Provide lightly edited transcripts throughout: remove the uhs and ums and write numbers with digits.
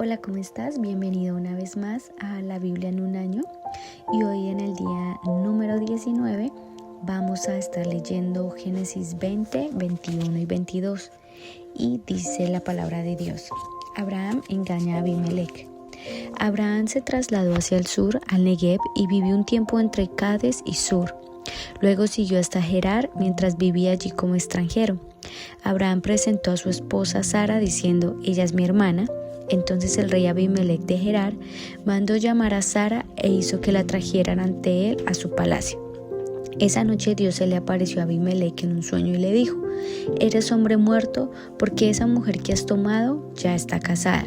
Hola, ¿cómo estás? Bienvenido una vez más a la Biblia en un año y hoy en el día número 19 vamos a estar leyendo Génesis 20, 21 y 22 y dice la palabra de Dios: Abraham engaña a Abimelech. Abraham se trasladó hacia el sur, al Negev, y vivió un tiempo entre Cades y Sur. Luego siguió hasta Gerar mientras vivía allí como extranjero. Abraham presentó a su esposa Sara diciendo: ella es mi hermana. Entonces el rey Abimelech de Gerar mandó llamar a Sara e hizo que la trajeran ante él a su palacio. Esa noche Dios se le apareció a Abimelech en un sueño y le dijo: eres hombre muerto, porque esa mujer que has tomado ya está casada.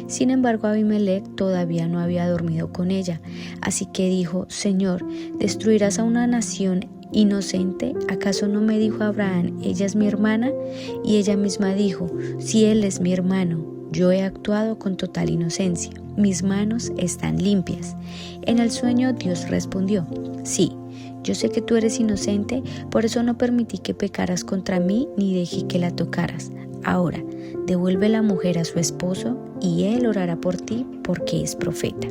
Sin embargo, Abimelech todavía no había dormido con ella, así que dijo: Señor, ¿destruirás a una nación inocente? ¿Acaso no me dijo Abraham: ella es mi hermana? Y ella misma dijo: si él es mi hermano, yo he actuado con total inocencia, mis manos están limpias. En el sueño Dios respondió: sí, yo sé que tú eres inocente, por eso no permití que pecaras contra mí ni dejé que la tocaras. Ahora, devuelve la mujer a su esposo y él orará por ti porque es profeta.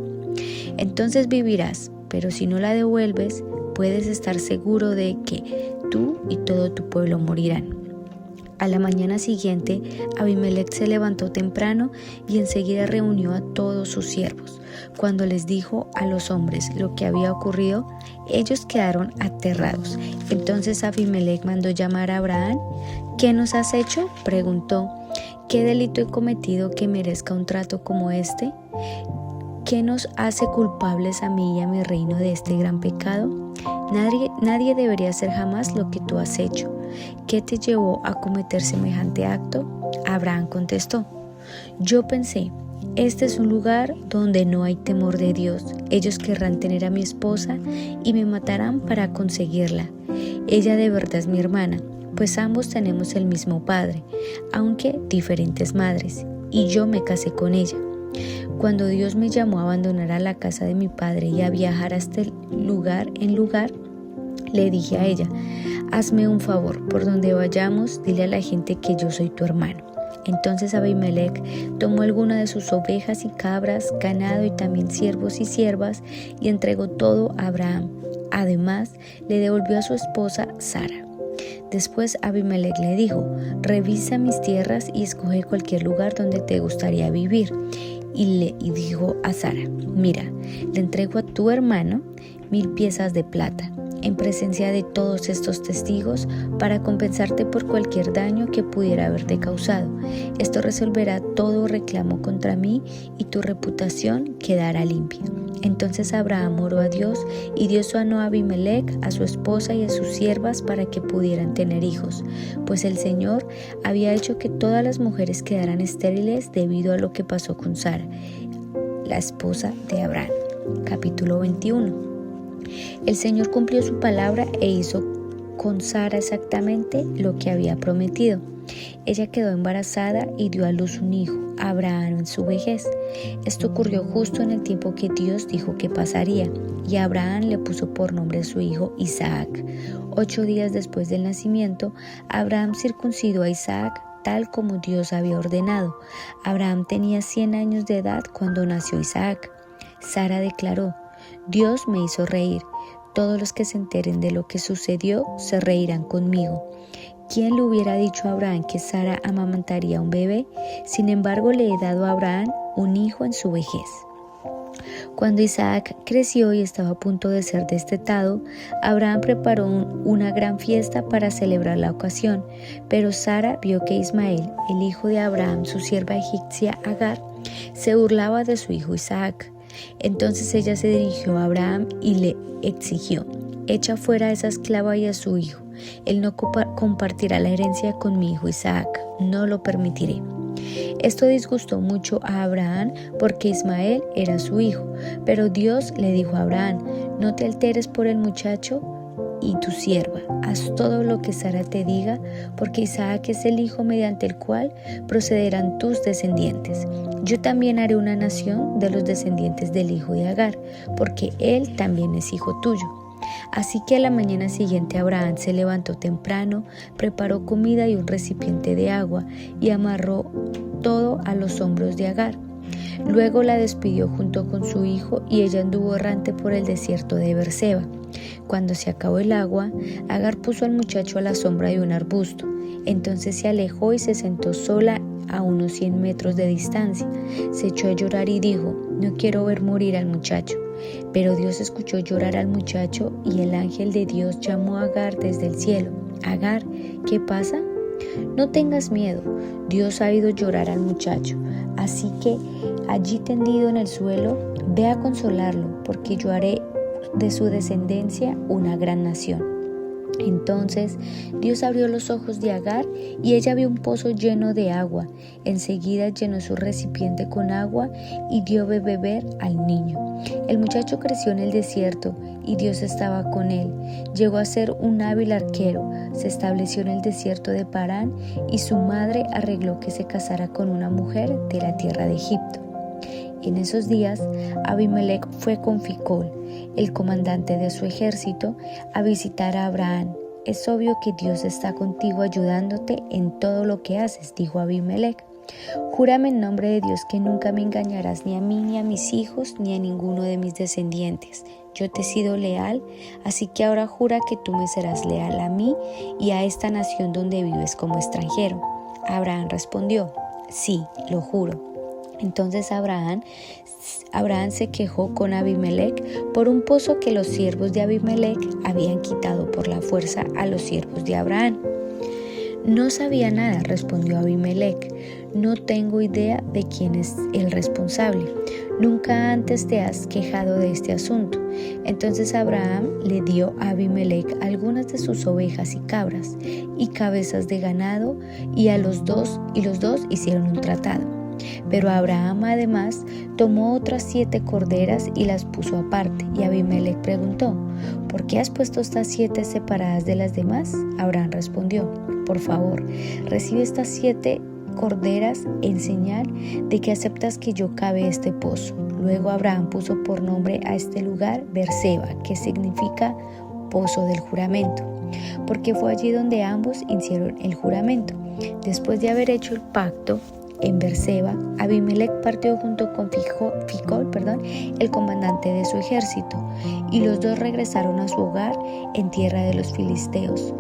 Entonces vivirás, pero si no la devuelves, puedes estar seguro de que tú y todo tu pueblo morirán. A la mañana siguiente, Abimelech se levantó temprano y enseguida reunió a todos sus siervos. Cuando les dijo a los hombres lo que había ocurrido, ellos quedaron aterrados. Entonces Abimelech mandó llamar a Abraham. ¿Qué nos has hecho?, preguntó. ¿Qué delito he cometido que merezca un trato como este? ¿Qué nos hace culpables a mí y a mi reino de este gran pecado? Nadie debería hacer jamás lo que tú has hecho. ¿Qué te llevó a cometer semejante acto? Abraham contestó: yo pensé, este es un lugar donde no hay temor de Dios. Ellos querrán tener a mi esposa y me matarán para conseguirla. Ella de verdad es mi hermana, pues ambos tenemos el mismo padre, aunque diferentes madres, y yo me casé con ella. Cuando Dios me llamó a abandonar a la casa de mi padre y a viajar hasta lugar en lugar, le dije a ella: hazme un favor, por donde vayamos, dile a la gente que yo soy tu hermano. Entonces Abimelech tomó alguna de sus ovejas y cabras, ganado y también siervos y siervas, y entregó todo a Abraham. Además, le devolvió a su esposa Sara. Después Abimelech le dijo: revisa mis tierras y escoge cualquier lugar donde te gustaría vivir. Y dijo a Sara: mira, le entrego a tu hermano 1000 piezas de plata, en presencia de todos estos testigos, para compensarte por cualquier daño que pudiera haberte causado. Esto resolverá todo reclamo contra mí y tu reputación quedará limpia. Entonces Abraham oró a Dios y Dios sanó a Abimelech, a su esposa y a sus siervas para que pudieran tener hijos, pues el Señor había hecho que todas las mujeres quedaran estériles debido a lo que pasó con Sara, la esposa de Abraham. Capítulo 21. El Señor cumplió su palabra e hizo con Sara exactamente lo que había prometido. Ella quedó embarazada y dio a luz un hijo, a Abraham, en su vejez. Esto ocurrió justo en el tiempo que Dios dijo que pasaría, y Abraham le puso por nombre a su hijo Isaac. 8 días después del nacimiento, Abraham circuncidó a Isaac tal como Dios había ordenado. Abraham tenía 100 años de edad cuando nació Isaac. Sara declaró: Dios me hizo reír. Todos los que se enteren de lo que sucedió se reirán conmigo. ¿Quién le hubiera dicho a Abraham que Sara amamantaría un bebé? Sin embargo, le he dado a Abraham un hijo en su vejez. Cuando Isaac creció y estaba a punto de ser destetado, Abraham preparó una gran fiesta para celebrar la ocasión, pero Sara vio que Ismael, el hijo de Abraham, su sierva egipcia Agar, se burlaba de su hijo Isaac. Entonces ella se dirigió a Abraham y le exigió: echa fuera a esa esclava y a su hijo. Él no compartirá la herencia con mi hijo Isaac, no lo permitiré. Esto disgustó mucho a Abraham porque Ismael era su hijo, pero Dios le dijo a Abraham: no te alteres por el muchacho y tu sierva, haz todo lo que Sara te diga, porque Isaac es el hijo mediante el cual procederán tus descendientes. Yo también haré una nación de los descendientes del hijo de Agar, porque él también es hijo tuyo. Así que a la mañana siguiente Abraham se levantó temprano, preparó comida y un recipiente de agua y amarró todo a los hombros de Agar. Luego la despidió junto con su hijo y ella anduvo errante por el desierto de Beerseba. Cuando se acabó el agua, Agar puso al muchacho a la sombra de un arbusto. Entonces se alejó y se sentó sola a unos 100 metros de distancia. Se echó a llorar y dijo: no quiero ver morir al muchacho. Pero Dios escuchó llorar al muchacho y el ángel de Dios llamó a Agar desde el cielo. Agar, ¿qué pasa? No tengas miedo, Dios ha oído llorar al muchacho, así que allí tendido en el suelo, ve a consolarlo, porque yo haré de su descendencia una gran nación. Entonces Dios abrió los ojos de Agar y ella vio un pozo lleno de agua. Enseguida llenó su recipiente con agua y dio de beber al niño. El muchacho creció en el desierto y Dios estaba con él. Llegó a ser un hábil arquero, se estableció en el desierto de Parán y su madre arregló que se casara con una mujer de la tierra de Egipto. En esos días, Abimelec fue con Ficol, el comandante de su ejército, a visitar a Abraham. Es obvio que Dios está contigo ayudándote en todo lo que haces, dijo Abimelec. Júrame en nombre de Dios que nunca me engañarás ni a mí, ni a mis hijos, ni a ninguno de mis descendientes. Yo te he sido leal, así que ahora jura que tú me serás leal a mí y a esta nación donde vives como extranjero. Abraham respondió: sí, lo juro. Entonces Abraham se quejó con Abimelec por un pozo que los siervos de Abimelec habían quitado por la fuerza a los siervos de Abraham. No sabía nada, respondió Abimelec. No tengo idea de quién es el responsable. Nunca antes te has quejado de este asunto. Entonces Abraham le dio a Abimelec algunas de sus ovejas y cabras y cabezas de ganado y los dos hicieron un tratado. Pero Abraham además tomó otras 7 corderas y las puso aparte. Y Abimelec preguntó: ¿por qué has puesto estas 7 separadas de las demás? Abraham respondió: por favor, recibe estas 7 corderas en señal de que aceptas que yo cave este pozo. Luego Abraham puso por nombre a este lugar Beerseba, que significa pozo del juramento, porque fue allí donde ambos hicieron el juramento. Después de haber hecho el pacto en Beerseba, Abimelec partió junto con Ficol, el comandante de su ejército, y los dos regresaron a su hogar en tierra de los filisteos.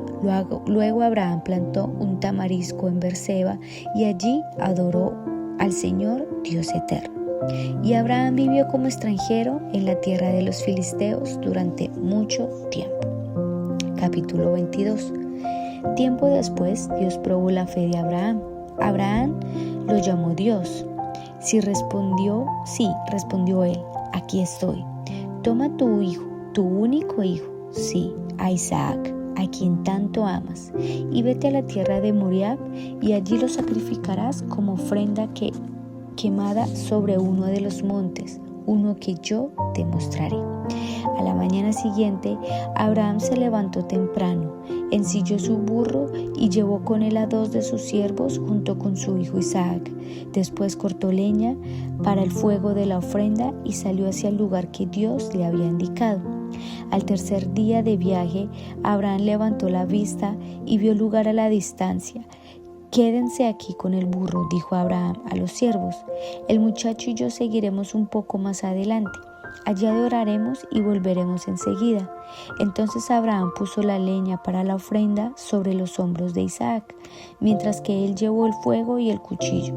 Luego Abraham plantó un tamarisco en Beerseba y allí adoró al Señor Dios eterno. Y Abraham vivió como extranjero en la tierra de los filisteos durante mucho tiempo. Capítulo 22. Tiempo después, Dios probó la fe de Abraham. Abraham lo llamó Dios. Sí, respondió él: aquí estoy. Toma tu hijo, tu único hijo, sí, a Isaac, a quien tanto amas, y vete a la tierra de Moriab, y allí lo sacrificarás como ofrenda quemada sobre uno de los montes, uno que yo te mostraré. A la mañana siguiente, Abraham se levantó temprano, ensilló su burro y llevó con él a 2 de sus siervos junto con su hijo Isaac. Después cortó leña para el fuego de la ofrenda y salió hacia el lugar que Dios le había indicado. Al tercer día de viaje, Abraham levantó la vista y vio el lugar a la distancia. Quédense aquí con el burro, dijo Abraham a los siervos. El muchacho y yo seguiremos un poco más adelante. Allí adoraremos y volveremos enseguida. Entonces Abraham puso la leña para la ofrenda sobre los hombros de Isaac, mientras que él llevó el fuego y el cuchillo.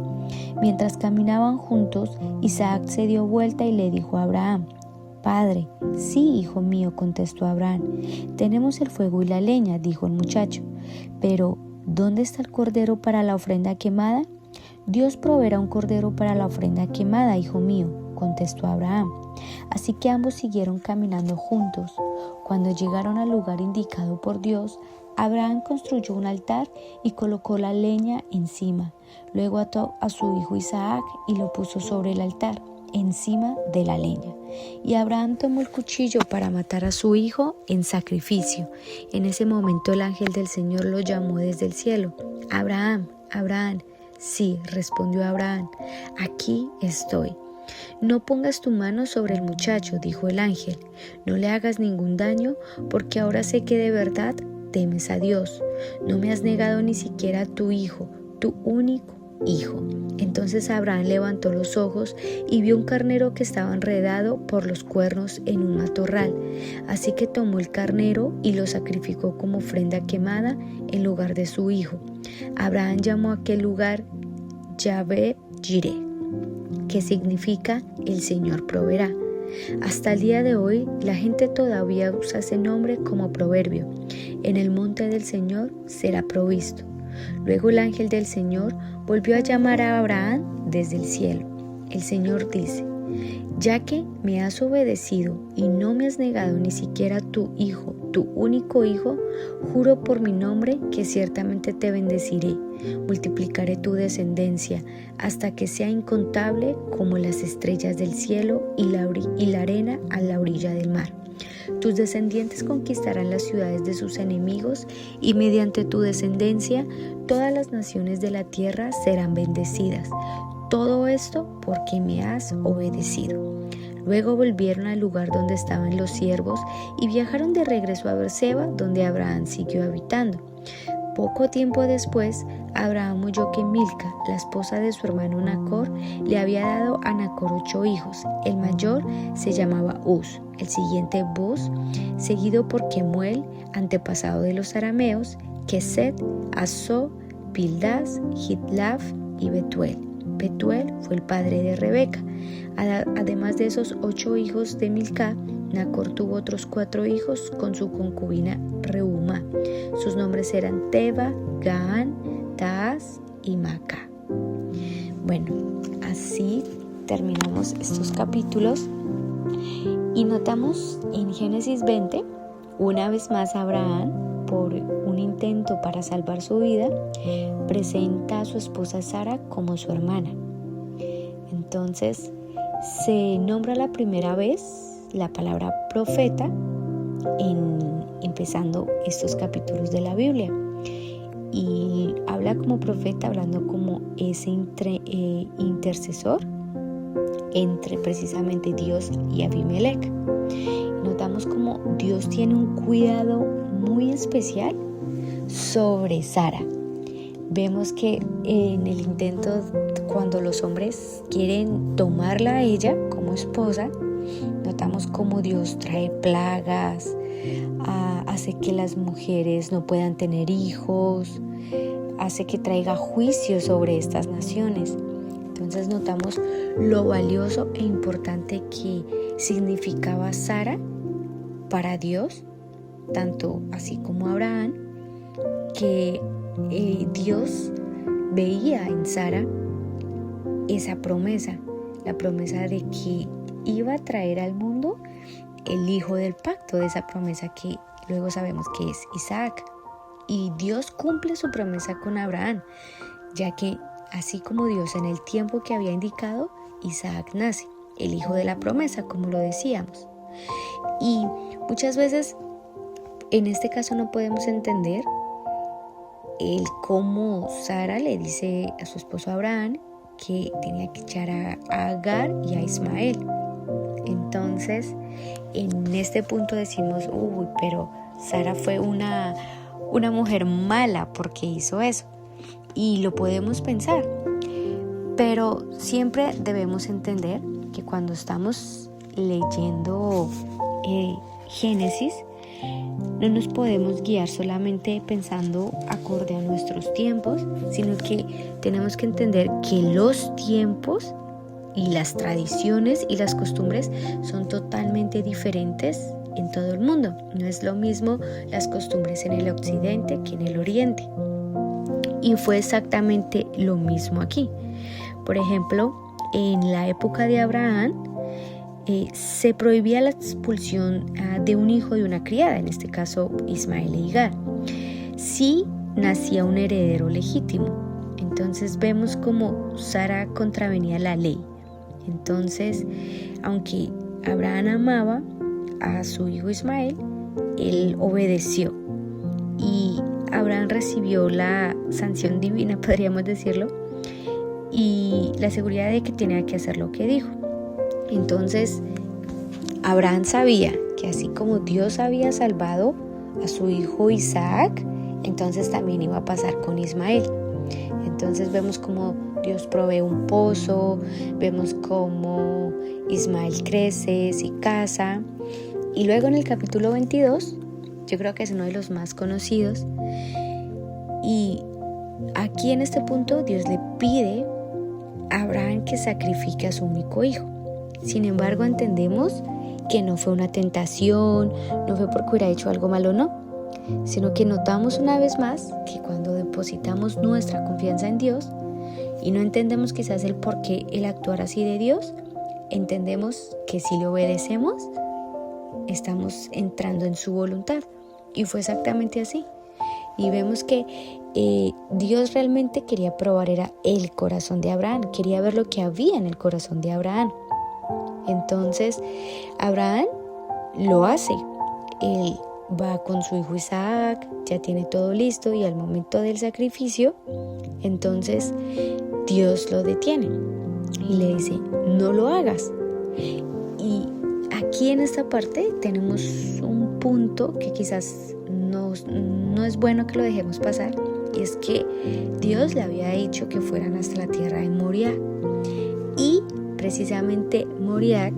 Mientras caminaban juntos, Isaac se dio vuelta y le dijo a Abraham: Padre. Sí, hijo mío, contestó Abraham. Tenemos el fuego y la leña, dijo el muchacho. Pero, ¿dónde está el cordero para la ofrenda quemada? Dios proveerá un cordero para la ofrenda quemada, hijo mío, contestó Abraham. Así que ambos siguieron caminando juntos. Cuando llegaron al lugar indicado por Dios, Abraham construyó un altar y colocó la leña encima. Luego ató a su hijo Isaac y lo puso sobre el altar, encima de la leña. Y Abraham tomó el cuchillo para matar a su hijo en sacrificio. En ese momento el ángel del Señor lo llamó desde el cielo: Abraham, Abraham. Sí, respondió Abraham, aquí estoy. No pongas tu mano sobre el muchacho, dijo el ángel. No le hagas ningún daño, porque ahora sé que de verdad temes a Dios. No me has negado ni siquiera a tu hijo, tu único hijo. Entonces Abraham levantó los ojos y vio un carnero que estaba enredado por los cuernos en un matorral. Así que tomó el carnero y lo sacrificó como ofrenda quemada en lugar de su hijo. Abraham llamó a aquel lugar Yahvé Jireh, que significa el Señor proveerá. Hasta el día de hoy, la gente todavía usa ese nombre como proverbio. En el monte del Señor será provisto. Luego el ángel del Señor volvió a llamar a Abraham desde el cielo. El Señor dice: ya que me has obedecido y no me has negado ni siquiera tu hijo, tu único hijo, juro por mi nombre que ciertamente te bendeciré, multiplicaré tu descendencia hasta que sea incontable como las estrellas del cielo y la arena a la orilla del mar. Tus descendientes conquistarán las ciudades de sus enemigos y mediante tu descendencia todas las naciones de la tierra serán bendecidas. Todo esto porque me has obedecido. Luego volvieron al lugar donde estaban los siervos y viajaron de regreso a Berseba, donde Abraham siguió habitando. Poco tiempo después, Abraham oyó que Milca, la esposa de su hermano Nacor, le había dado a Nacor 8 hijos. El mayor se llamaba Uz, el siguiente Buz, seguido por Kemuel, antepasado de los arameos, Keset, Asó, Pildas, Hitlaf y Betuel. Betuel fue el padre de Rebeca. Además de esos 8 hijos de Milca, Nacor tuvo otros 4 hijos con su concubina Reúma. Sus nombres eran Teba, Gaán, Taas y Maca. Bueno, así terminamos estos capítulos y notamos en Génesis 20, una vez más Abraham, por un intento para salvar su vida, presenta a su esposa Sara como su hermana. Entonces se nombra la primera vez la palabra profeta empezando estos capítulos de la Biblia, y habla como profeta, hablando como ese intercesor entre precisamente Dios y Abimelech. Notamos como Dios tiene un cuidado muy especial sobre Sara. Vemos que en el intento, cuando los hombres quieren tomarla a ella como esposa, notamos cómo Dios trae plagas, hace que las mujeres no puedan tener hijos, hace que traiga juicio sobre estas naciones. Entonces notamos lo valioso e importante que significaba Sara para Dios, tanto así como Abraham, que Dios veía en Sara esa promesa, la promesa de que iba a traer al mundo el hijo del pacto, de esa promesa que luego sabemos que es Isaac. Y Dios cumple su promesa con Abraham, ya que así como Dios en el tiempo que había indicado, Isaac nace, el hijo de la promesa, como lo decíamos. Y muchas veces en este caso no podemos entender el cómo Sara le dice a su esposo Abraham que tenía que echar a Agar y a Ismael. Entonces, en este punto decimos, pero Sara fue una mujer mala porque hizo eso. Y lo podemos pensar, pero siempre debemos entender que cuando estamos leyendo Génesis, no nos podemos guiar solamente pensando acorde a nuestros tiempos, sino que tenemos que entender que los tiempos y las tradiciones y las costumbres son totalmente diferentes en todo el mundo. No es lo mismo las costumbres en el occidente que en el oriente. Y fue exactamente lo mismo aquí. Por ejemplo, en la época de Abraham, se prohibía la expulsión de un hijo de una criada, en este caso Ismael e Agar, si nacía un heredero legítimo. Entonces vemos como Sara contravenía la ley. Entonces, aunque Abraham amaba a su hijo Ismael, él obedeció y Abraham recibió la sanción divina, podríamos decirlo, y la seguridad de que tenía que hacer lo que dijo. Entonces, Abraham sabía que así como Dios había salvado a su hijo Isaac, entonces también iba a pasar con Ismael. Entonces vemos cómo Dios provee un pozo, vemos cómo Ismael crece, se casa. Y luego en el capítulo 22, yo creo que es uno de los más conocidos. Y aquí en este punto Dios le pide a Abraham que sacrifique a su único hijo. Sin embargo, entendemos que no fue una tentación, no fue porque hubiera hecho algo malo, no, sino que notamos una vez más que cuando depositamos nuestra confianza en Dios y no entendemos quizás el por qué Él actuar así de Dios, entendemos que si le obedecemos, estamos entrando en su voluntad. Y fue exactamente así. Y vemos que Dios realmente quería probar era el corazón de Abraham, quería ver lo que había en el corazón de Abraham. Entonces Abraham lo hace. Él va con su hijo Isaac, ya tiene todo listo, y al momento del sacrificio, entonces Dios lo detiene y le dice, no lo hagas. Y aquí en esta parte tenemos un punto que quizás no es bueno que lo dejemos pasar, y es que Dios le había dicho que fueran hasta la tierra de Moriah, y precisamente Moriah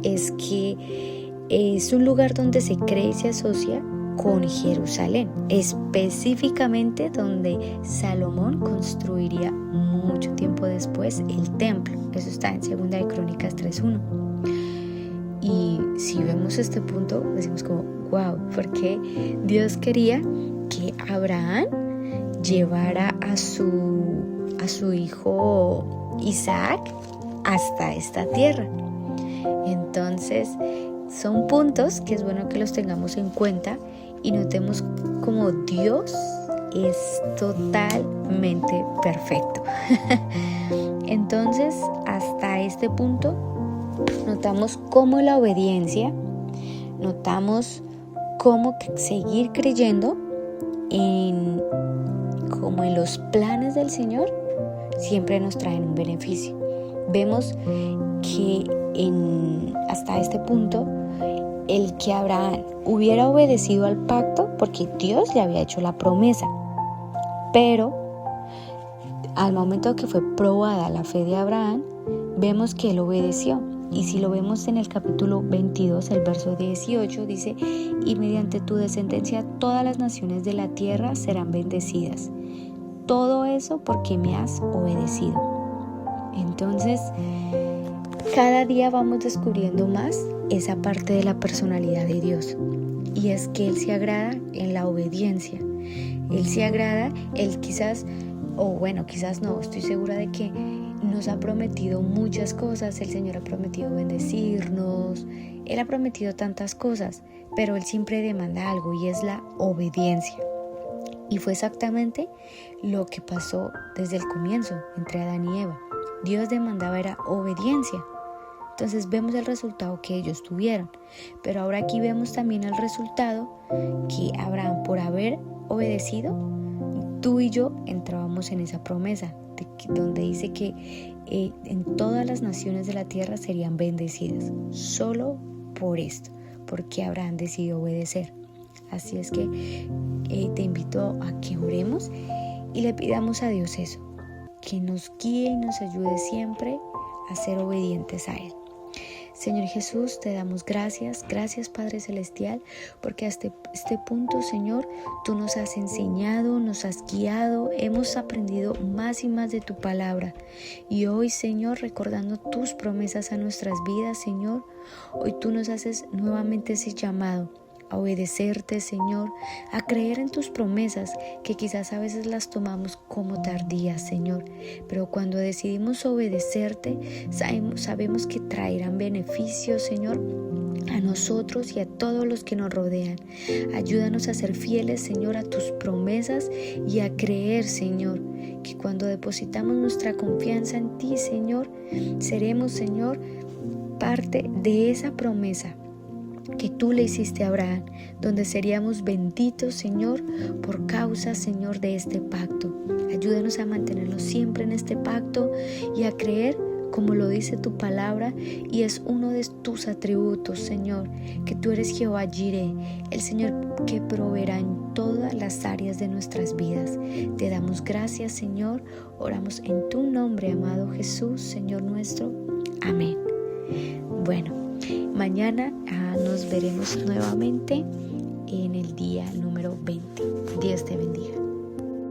es un lugar donde se cree y se asocia con Jerusalén, específicamente donde Salomón construiría mucho tiempo después el templo. Eso está en 2 de Crónicas 3:1. Y si vemos este punto, decimos como, wow, porque Dios quería que Abraham llevara a su hijo Isaac hasta esta tierra. Entonces, son puntos que es bueno que los tengamos en cuenta y notemos como Dios es totalmente perfecto. Entonces, hasta este punto, notamos cómo la obediencia, notamos cómo seguir creyendo como en los planes del Señor siempre nos traen un beneficio. Vemos que hasta este punto el que Abraham hubiera obedecido al pacto, porque Dios le había hecho la promesa, pero al momento que fue probada la fe de Abraham, vemos que él obedeció. Y si lo vemos en el capítulo 22, el verso 18, dice, y mediante tu descendencia todas las naciones de la tierra serán bendecidas. Todo eso porque me has obedecido. Entonces, cada día vamos descubriendo más esa parte de la personalidad de Dios. Y es que Él se agrada en la obediencia. Él se agrada, Él quizás no, estoy segura de que nos ha prometido muchas cosas. El Señor ha prometido bendecirnos, Él ha prometido tantas cosas, pero Él siempre demanda algo, y es la obediencia. Y fue exactamente lo que pasó desde el comienzo entre Adán y Eva. Dios demandaba era obediencia. Entonces vemos el resultado que ellos tuvieron. Pero ahora aquí vemos también el resultado que Abraham, por haber obedecido, tú y yo entrábamos en esa promesa, donde dice que en todas las naciones de la tierra serían bendecidas. Solo por esto, porque Abraham decidió obedecer. Así es que te invito a que oremos y le pidamos a Dios eso, que nos guíe y nos ayude siempre a ser obedientes a Él. Señor Jesús, te damos gracias Padre Celestial, porque hasta este punto, Señor, tú nos has enseñado, nos has guiado, hemos aprendido más y más de tu palabra. Y hoy, Señor, recordando tus promesas a nuestras vidas, Señor, hoy tú nos haces nuevamente ese llamado a obedecerte, Señor, a creer en tus promesas, que quizás a veces las tomamos como tardías, Señor, pero cuando decidimos obedecerte, sabemos que traerán beneficios, Señor, a nosotros y a todos los que nos rodean. Ayúdanos a ser fieles, Señor, a tus promesas y a creer, Señor, que cuando depositamos nuestra confianza en ti, Señor, seremos, Señor, parte de esa promesa que tú le hiciste a Abraham, donde seríamos benditos, Señor, por causa, Señor, de este pacto. Ayúdanos a mantenernos siempre en este pacto y a creer como lo dice tu palabra, y es uno de tus atributos, Señor, que tú eres Jehová Jireh, el Señor que proveerá en todas las áreas de nuestras vidas. Te damos gracias, Señor, oramos en tu nombre, amado Jesús, Señor nuestro. Amén. Bueno, mañana nos veremos nuevamente en el día número 20. Dios te bendiga.